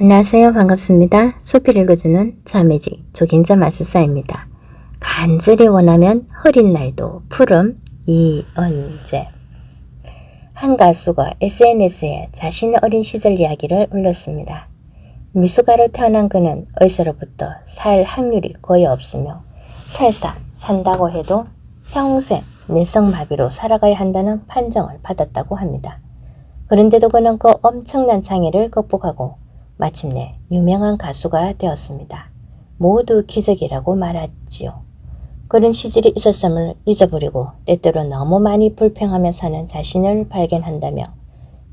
안녕하세요. 반갑습니다. 소필 읽어주는 자매직 조긴자 마술사입니다. 간절히 원하면 흐린 날도 푸름 이언제. 한 가수가 SNS에 자신의 어린 시절 이야기를 올렸습니다. 미숙아로 태어난 그는 어디서부터 살 확률이 거의 없으며 설사 산다고 해도 평생 뇌성마비로 살아가야 한다는 판정을 받았다고 합니다. 그런데도 그는 그 엄청난 장애를 극복하고 마침내 유명한 가수가 되었습니다. 모두 기적이라고 말하지요. 그런 시절이 있었음을 잊어버리고 때때로 너무 많이 불평하며 사는 자신을 발견한다며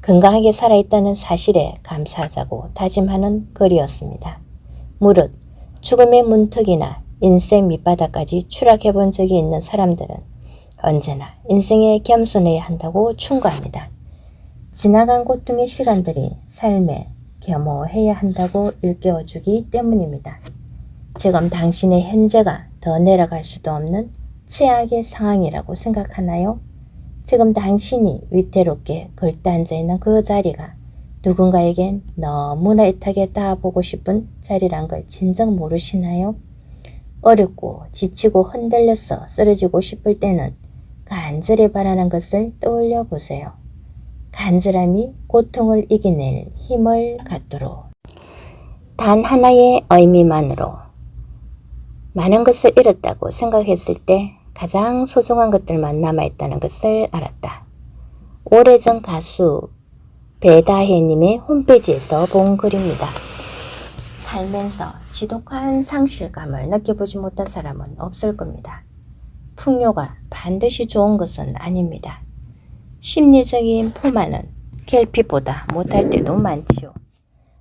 건강하게 살아있다는 사실에 감사하자고 다짐하는 글이었습니다. 무릇 죽음의 문턱이나 인생 밑바닥까지 추락해본 적이 있는 사람들은 언제나 인생에 겸손해야 한다고 충고합니다. 지나간 고통의 시간들이 삶에 겸허해야 한다고 일깨워주기 때문입니다. 지금 당신의 현재가 더 내려갈 수도 없는 최악의 상황이라고 생각하나요? 지금 당신이 위태롭게 걸터앉아있는 그 자리가 누군가에겐 너무나 애타게 닿아보고 싶은 자리란 걸 진정 모르시나요? 어렵고 지치고 흔들려서 쓰러지고 싶을 때는 간절히 바라는 것을 떠올려 보세요. 간절함이 고통을 이겨낼 힘을 갖도록. 단 하나의 의미만으로 많은 것을 잃었다고 생각했을 때 가장 소중한 것들만 남아있다는 것을 알았다. 오래전 가수 배다혜님의 홈페이지에서 본 글입니다. 살면서 지독한 상실감을 느껴보지 못한 사람은 없을 겁니다. 풍요가 반드시 좋은 것은 아닙니다. 심리적인 포만은 결핍보다 못할 때도 많지요.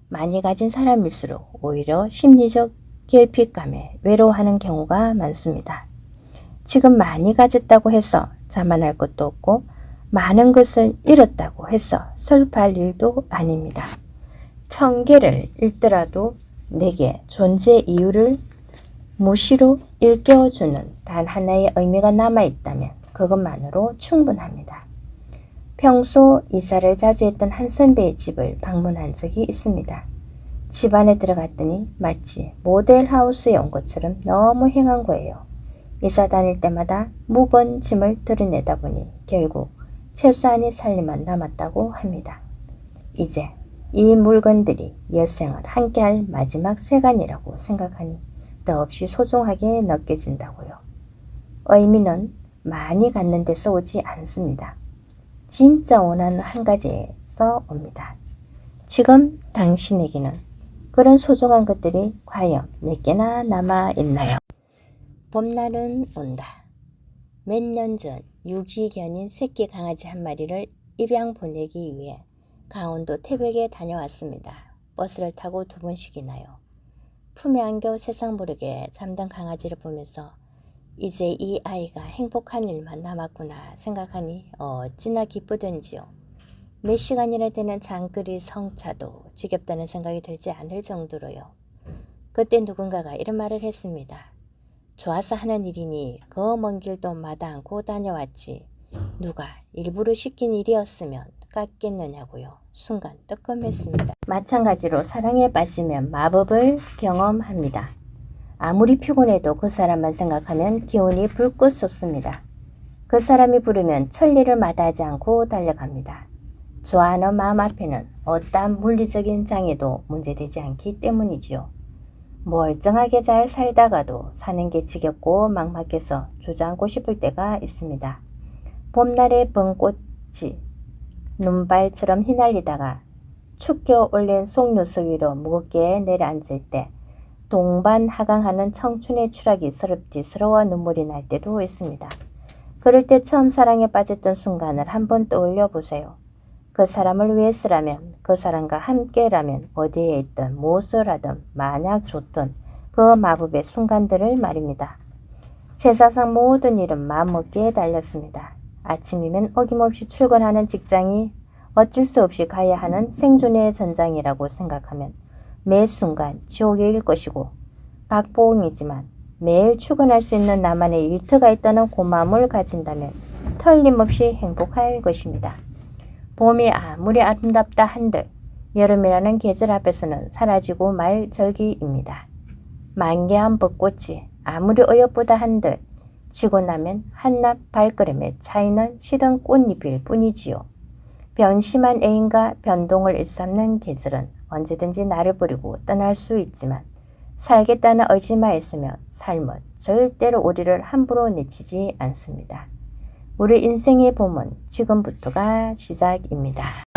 많이 가진 사람일수록 오히려 심리적 결핍감에 외로워하는 경우가 많습니다. 지금 많이 가졌다고 해서 자만할 것도 없고 많은 것을 잃었다고 해서 슬퍼할 일도 아닙니다. 1000개를 잃더라도 내게 존재 이유를 무시로 일깨워주는 단 하나의 의미가 남아있다면 그것만으로 충분합니다. 평소 이사를 자주 했던 한 선배의 집을 방문한 적이 있습니다. 집 안에 들어갔더니 마치 모델하우스에 온 것처럼 너무 행한 거예요. 이사 다닐 때마다 무거운 짐을 들여내다 보니 결국 최소한의 살림만 남았다고 합니다. 이제 이 물건들이 여생을 함께할 마지막 세간이라고 생각하니 더없이 소중하게 느껴진다고요. 의미는 많이 갖는 데서 오지 않습니다. 진짜 원하는 한 가지에서 옵니다. 지금 당신에게는 그런 소중한 것들이 과연 몇 개나 남아있나요? 봄날은 온다. 몇 년 전 유기견인 새끼 강아지 한 마리를 입양 보내기 위해 강원도 태백에 다녀왔습니다. 버스를 타고 2번씩이나요. 품에 안겨 세상 모르게 잠든 강아지를 보면서 이제 이 아이가 행복한 일만 남았구나 생각하니 어찌나 기쁘던지요. 몇 시간이나 되는 장거리 성차도 지겹다는 생각이 들지 않을 정도로요. 그때 누군가가 이런 말을 했습니다. 좋아서 하는 일이니 그 먼 길도 마다 않고 다녀왔지. 누가 일부러 시킨 일이었으면 깎겠느냐고요. 순간 뜨끔했습니다. 마찬가지로 사랑에 빠지면 마법을 경험합니다. 아무리 피곤해도 그 사람만 생각하면 기운이 불꽃 솟습니다. 그 사람이 부르면 천리를 마다하지 않고 달려갑니다. 좋아하는 마음 앞에는 어떠한 물리적인 장애도 문제되지 않기 때문이지요. 멀쩡하게 잘 살다가도 사는 게 지겹고 막막해서 주저앉고 싶을 때가 있습니다. 봄날의 벚꽃이 눈발처럼 휘날리다가 축겨 올린 속눈썹 위로 무겁게 내려앉을 때 동반하강하는 청춘의 추락이 서럽디스러워 눈물이 날 때도 있습니다. 그럴 때 처음 사랑에 빠졌던 순간을 한번 떠올려 보세요. 그 사람을 위해서라면, 그 사람과 함께라면 어디에 있든 무엇을 하든 만약 좋든 그 마법의 순간들을 말입니다. 세상상 모든 일은 마음먹기에 달렸습니다. 아침이면 어김없이 출근하는 직장이 어쩔 수 없이 가야 하는 생존의 전장이라고 생각하면 매 순간 지옥일 것이고 박보응이지만 매일 출근할 수 있는 나만의 일터가 있다는 고마움을 가진다면 틀림없이 행복할 것입니다. 봄이 아무리 아름답다 한들 여름이라는 계절 앞에서는 사라지고 말 절기입니다. 만개한 벚꽃이 아무리 어여쁘다 한들 지고 나면 한낱 발걸음의 차이는 시든 꽃잎일 뿐이지요. 변심한 애인과 변동을 일삼는 계절은 언제든지 나를 버리고 떠날 수 있지만 살겠다는 의지만 있으면 삶은 절대로 우리를 함부로 내치지 않습니다. 우리 인생의 봄은 지금부터가 시작입니다.